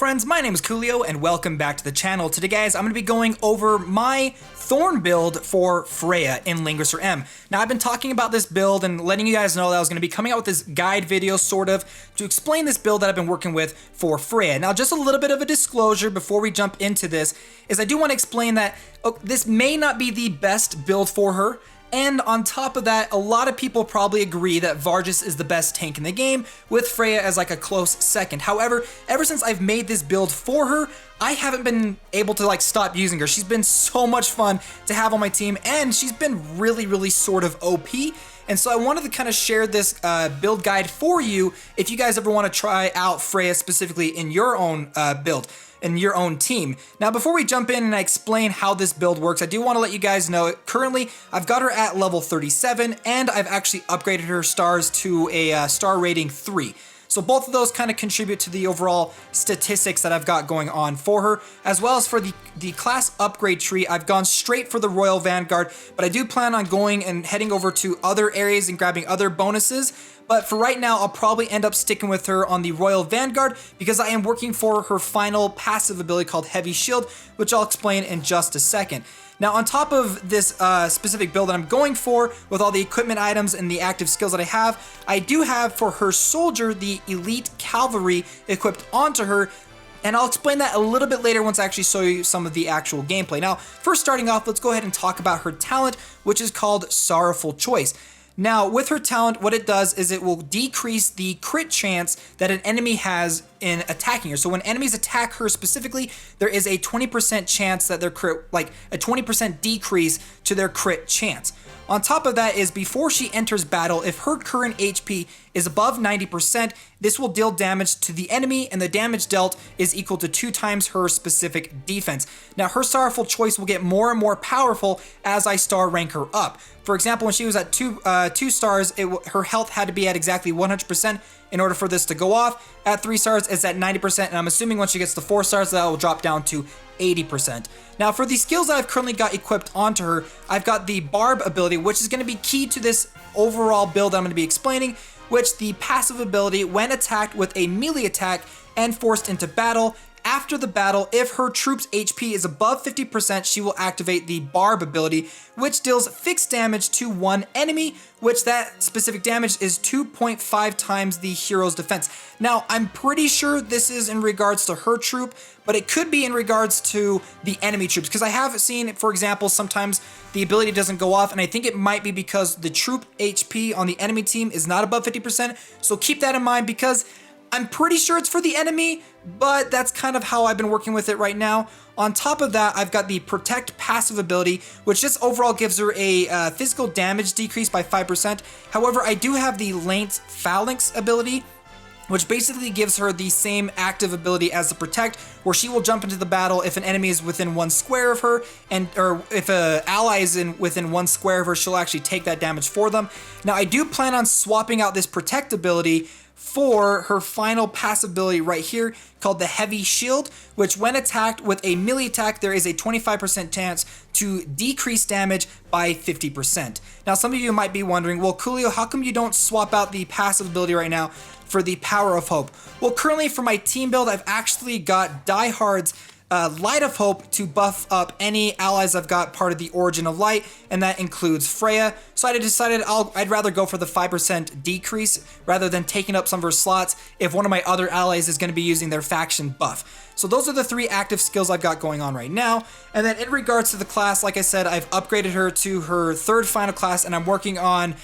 friends, my name is Koolio and welcome back to the channel. Today guys, I'm going to be going over my Thorn build for Freya in Langrisser M. Now I've been talking about this build and letting you guys know that I was going to be coming out with this guide video sort of to explain this build that I've been working with for Freya. Now just a little bit of a disclosure before we jump into this is I do want to explain that this may not be the best build for her. And on top of that, a lot of people probably agree that Vargas is the best tank in the game, with Freya as like a close second. However, ever since I've made this build for her, I haven't been able to stop using her. She's been so much fun to have on my team, and she's been really sort of OP. And so I wanted to kind of share this build guide for you if you guys ever want to try out Freya specifically in your own build, in your own team. Now, before we jump in and I explain how this build works, I do want to let you guys know currently I've got her at level 37 and I've actually upgraded her stars to a star rating 3. So both of those kind of contribute to the overall statistics that I've got going on for her, as well as for the class upgrade tree. I've gone straight for the Royal Vanguard, but I do plan on going and heading over to other areas and grabbing other bonuses. But for right now, I'll probably end up sticking with her on the Royal Vanguard because I am working for her final passive ability called Heavy Shield, which I'll explain in just a second. Now, on top of this specific build that I'm going for, with all the equipment items and the active skills that I do have for her soldier, the Elite Cavalry equipped onto her, and I'll explain that a little bit later once I actually show you some of the actual gameplay. Now, first starting off, let's go ahead and talk about her talent, which is called Sorrowful Choice. Now, with her talent, what it does is it will decrease the crit chance that an enemy has in attacking her. So when enemies attack her specifically, there is a 20% chance that their crit, like a 20% decrease to their crit chance. On top of that is before she enters battle, if her current HP is above 90%, this will deal damage to the enemy, and the damage dealt is equal to 2 times her specific defense. Now, her Sorrowful Choice will get more and more powerful as I star rank her up. For example, when she was at 2 stars, her health had to be at exactly 100% in order for this to go off. At 3 stars, it's at 90%, and I'm assuming once she gets to 4 stars, that will drop down to 80%. Now, for the skills that I've currently got equipped onto her, I've got the Barb ability, which is going to be key to this overall build that I'm going to be explaining, which the passive ability, when attacked with a melee attack and forced into battle, after the battle, if her troops' HP is above 50%, she will activate the Barb ability, which deals fixed damage to one enemy, which that specific damage is 2.5 times the hero's defense. Now, I'm pretty sure this is in regards to her troop, but it could be in regards to the enemy troops, because I have seen, for example, sometimes the ability doesn't go off, and I think it might be because the troop HP on the enemy team is not above 50%, so keep that in mind, because I'm pretty sure it's for the enemy, but that's kind of how I've been working with it right now. On top of that, I've got the Protect passive ability, which just overall gives her a physical damage decrease by 5%. However, I do have the Lance Phalanx ability, which basically gives her the same active ability as the Protect, where she will jump into the battle if an enemy is within 1 square of her, or if an ally is within 1 square of her, she'll actually take that damage for them. Now, I do plan on swapping out this Protect ability for her final passive ability right here called the Heavy Shield, which when attacked with a melee attack, there is a 25% chance to decrease damage by 50%. Now, some of you might be wondering, well, Koolio, how come you don't swap out the passive ability right now for the Power of Hope? Well, currently for my team build, I've actually got Die Hard's Light of Hope to buff up any allies I've got part of the Origin of Light, and that includes Freya. So I decided I'd rather go for the 5% decrease rather than taking up some of her slots if one of my other allies is going to be using their faction buff. So those are the 3 active skills I've got going on right now. And then in regards to the class, like I said, I've upgraded her to her 3rd final class, and I'm working on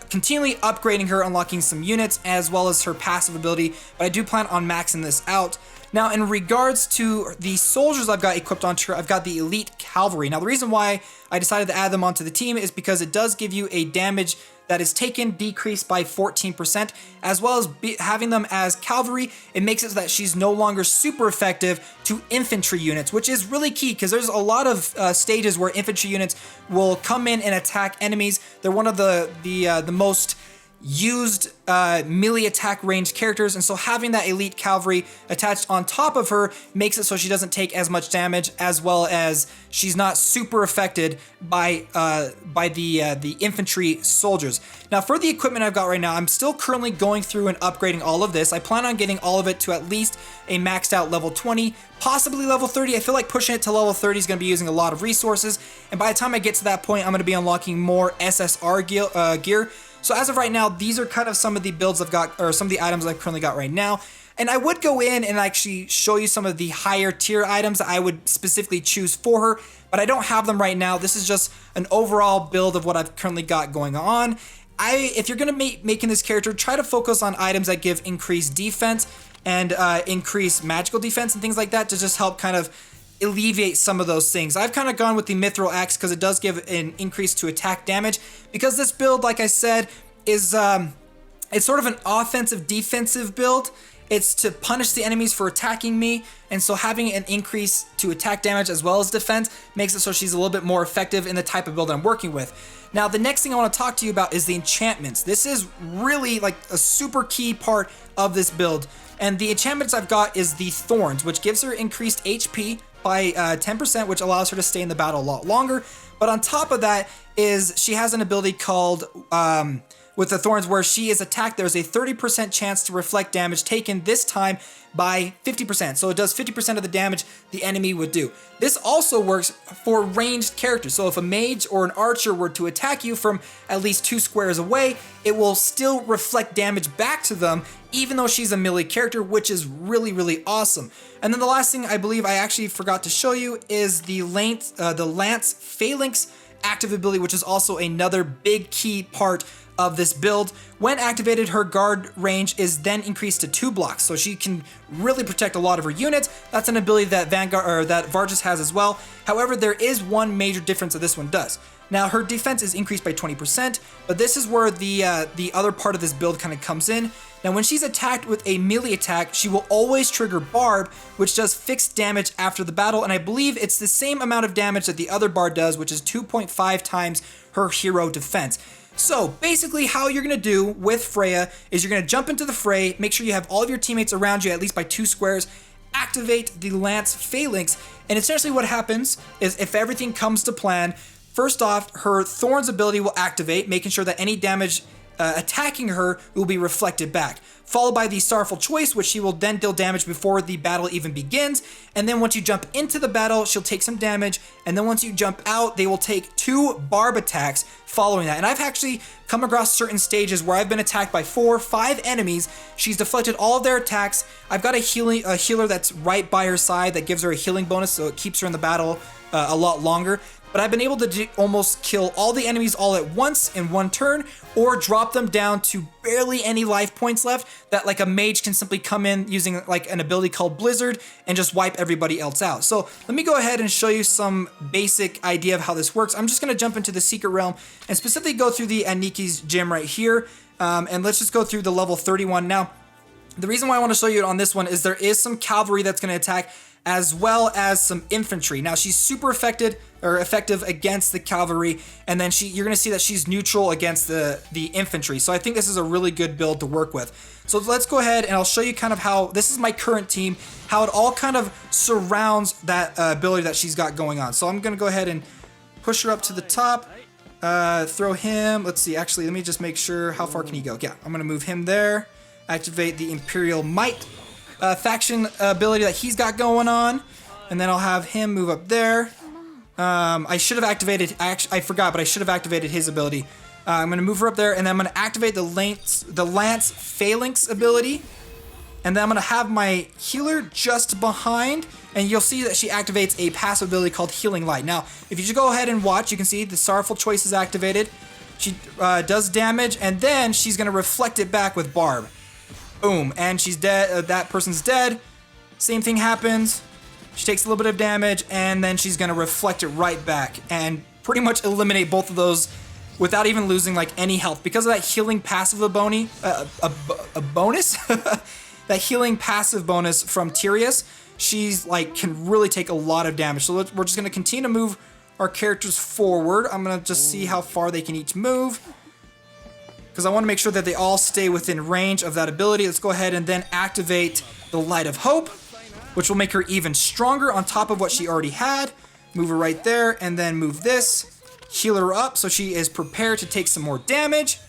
continually upgrading her, unlocking some units, as well as her passive ability, but I do plan on maxing this out. Now, in regards to the soldiers I've got equipped onto her, I've got the Elite Cavalry. Now, the reason why I decided to add them onto the team is because it does give you a damage that is taken decreased by 14%, as well as having them as cavalry. It makes it so that she's no longer super effective to infantry units, which is really key because there's a lot of stages where infantry units will come in and attack enemies. They're one of the most used melee attack ranged characters, and so having that elite cavalry attached on top of her makes it so she doesn't take as much damage, as well as she's not super affected by the infantry soldiers. Now for the equipment I've got right now, I'm still currently going through and upgrading all of this. I plan on getting all of it to at least a maxed out level 20, possibly level 30. I feel like pushing it to level 30 is going to be using a lot of resources, and by the time I get to that point, I'm going to be unlocking more SSR gear. So as of right now, these are kind of some of the builds I've got, or some of the items I've currently got right now. And I would go in and actually show you some of the higher tier items that I would specifically choose for her, but I don't have them right now. This is just an overall build of what I've currently got going on. If you're going to be making this character, try to focus on items that give increased defense and increased magical defense and things like that to just help kind of alleviate some of those things. I've kind of gone with the Mithril Axe because it does give an increase to attack damage, because this build, like I said, is it's sort of an offensive defensive build. It's to punish the enemies for attacking me, and so having an increase to attack damage as well as defense makes it so she's a little bit more effective in the type of build I'm working with. Now the next thing I want to talk to you about is the enchantments. This is really like a super key part of this build, and the enchantments I've got is the Thorns, which gives her increased HP by 10%, which allows her to stay in the battle a lot longer. But on top of that is she has an ability called with the Thorns, where she is attacked, there's a 30% chance to reflect damage taken, this time by 50%. So it does 50% of the damage the enemy would do. This also works for ranged characters. So if a mage or an archer were to attack you from at least 2 squares away, it will still reflect damage back to them, even though she's a melee character, which is really, really awesome. And then the last thing I believe I actually forgot to show you is the Lance Phalanx active ability, which is also another big key part of this build. When activated, her guard range is then increased to 2 blocks, so she can really protect a lot of her units. That's an ability that that Vargas has as well. However, there is one major difference that this one does. Now, her defense is increased by 20%, but this is where the other part of this build kind of comes in. Now, when she's attacked with a melee attack, she will always trigger Barb, which does fixed damage after the battle, and I believe it's the same amount of damage that the other Bard does, which is 2.5 times her hero defense. So basically how you're going to do with Freya is you're going to jump into the fray, make sure you have all of your teammates around you at least by 2 squares, activate the Lance Phalanx, and essentially what happens is if everything comes to plan, first off, her Thorns ability will activate, making sure that any damage attacking her will be reflected back, followed by the Sorrowful Choice, which she will then deal damage before the battle even begins. And then once you jump into the battle, she'll take some damage, and then once you jump out, they will take 2 Barb attacks following that. And I've actually come across certain stages where I've been attacked by 4, 5 enemies. She's deflected all of their attacks. I've got a healer that's right by her side that gives her a healing bonus, so it keeps her in the battle a lot longer. But I've been able to almost kill all the enemies all at once in one turn, or drop them down to barely any life points left, that like a mage can simply come in using like an ability called Blizzard and just wipe everybody else out. So let me go ahead and show you some basic idea of how this works. I'm just going to jump into the Secret Realm and specifically go through the Aniki's gym right here, and let's just go through the level 31. Now, the reason why I want to show you on this one is there is some cavalry that's going to attack, as well as some infantry. Now she's super effective against the cavalry, and then you're going to see that she's neutral against the infantry. So I think this is a really good build to work with. So let's go ahead and I'll show you kind of how this is my current team, how it all kind of surrounds that ability that she's got going on. So I'm going to go ahead and push her up to the top, throw him. Let's see, actually, let me just make sure, how far can he go? Yeah, I'm going to move him there, activate the Imperial Might faction ability that he's got going on, and then I'll have him move up there. I should have activated, I forgot, but I should have activated his ability. I'm going to move her up there, and then I'm going to activate the Lance Phalanx ability, and then I'm going to have my healer just behind, and you'll see that she activates a passive ability called Healing Light. Now, if you just go ahead and watch, you can see the Sorrowful Choice is activated. She does damage, and then she's going to reflect it back with Barb. Boom, and she's dead. That person's dead. Same thing happens. She takes a little bit of damage, and then she's gonna reflect it right back and pretty much eliminate both of those without even losing like any health because of that healing passive bonus. That healing passive bonus from Tyrius. She's like can really take a lot of damage. So we're just gonna continue to move our characters forward. I'm gonna just see how far they can each move. because I want to make sure that they all stay within range of that ability. Let's go ahead and then activate the Light of Hope, which will make her even stronger on top of what she already had. Move her right there, and then move this. Heal her up so she is prepared to take some more damage.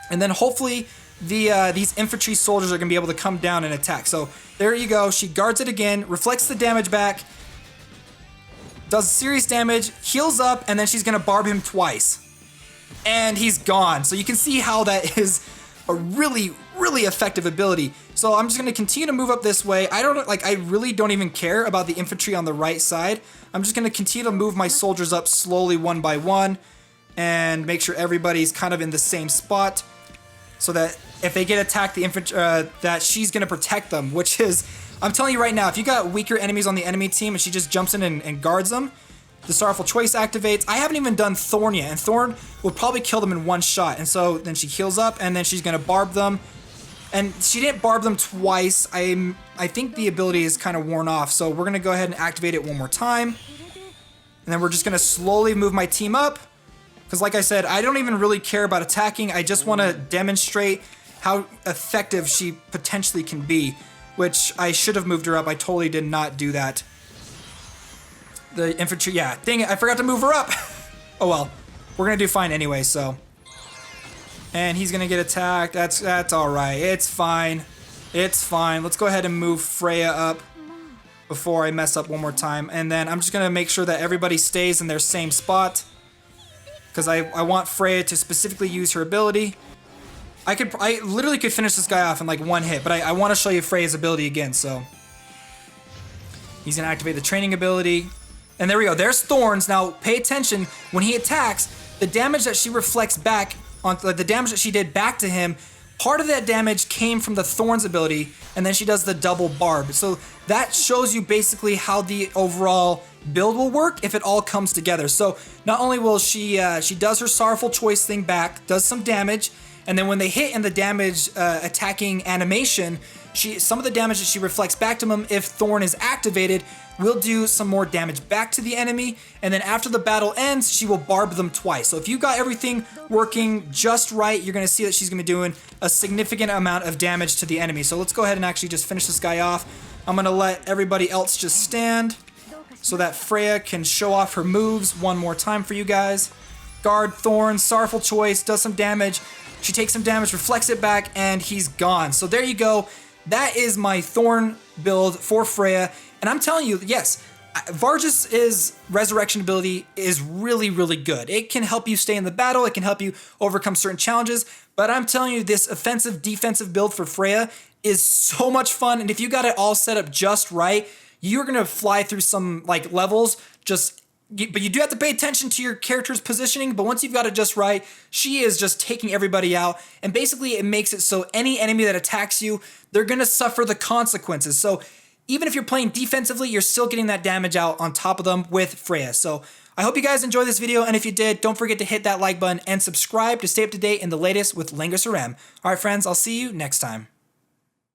And then hopefully these infantry soldiers are going to be able to come down and attack. So there you go. She guards it again, reflects the damage back, does serious damage, heals up, and then she's going to barb him twice. And he's gone. So you can see how that is a really, really effective ability. So I'm just going to continue to move up this way. I really don't even care about the infantry on the right side. I'm just going to continue to move my soldiers up slowly one by one and make sure everybody's kind of in the same spot so that if they get attacked, the infantry, that she's going to protect them, which is, I'm telling you right now, if you got weaker enemies on the enemy team and she just jumps in and guards them, the Sorrowful Choice activates. I haven't even done Thorn yet, and Thorn will probably kill them in one shot. And so then she heals up, and then she's going to barb them. And she didn't barb them twice. I think the ability is kind of worn off, so we're going to go ahead and activate it one more time. And then we're just going to slowly move my team up. Because like I said, I don't even really care about attacking. I just want to demonstrate how effective she potentially can be. Which I should have moved her up. I totally did not do that. The infantry, yeah. Dang it, I forgot to move her up. Oh well. We're going to do fine anyway, so. And he's going to get attacked. That's alright. It's fine. It's fine. Let's go ahead and move Freya up before I mess up one more time. And then I'm just going to make sure that everybody stays in their same spot. Because I want Freya to specifically use her ability. I literally could finish this guy off in like one hit, but I want to show you Freya's ability again, so. He's going to activate the training ability. And there we go. There's Thorns. Now, pay attention. When he attacks, the damage that she reflects back on the damage that she did back to him, part of that damage came from the Thorns ability, and then she does the double barb. So that shows you basically how the overall build will work if it all comes together. So not only will she does her Sorrowful Choice thing back, does some damage, and then when they hit in the damage attacking animation, some of the damage that she reflects back to them, if Thorn is activated, will do some more damage back to the enemy, and then after the battle ends, she will barb them twice. So if you got everything working just right, you're going to see that she's going to be doing a significant amount of damage to the enemy. So let's go ahead and actually just finish this guy off. I'm going to let everybody else just stand so that Freya can show off her moves one more time for you guys. Guard, Thorn, Sorrowful Choice, does some damage. She takes some damage, reflects it back, and he's gone. So there you go. That is my Thorn build for Freya. And I'm telling you, yes, Vargas' resurrection ability is really, really good. It can help you stay in the battle. It can help you overcome certain challenges. But I'm telling you, this offensive, defensive build for Freya is so much fun. And if you got it all set up just right, you're going to fly through some like levels but you do have to pay attention to your character's positioning, but once you've got it just right, she is just taking everybody out, and basically it makes it so any enemy that attacks you, they're going to suffer the consequences. So even if you're playing defensively, you're still getting that damage out on top of them with Freya. So I hope you guys enjoyed this video, and if you did, don't forget to hit that like button and subscribe to stay up to date in the latest with Langrisser M. Alright friends, I'll see you next time.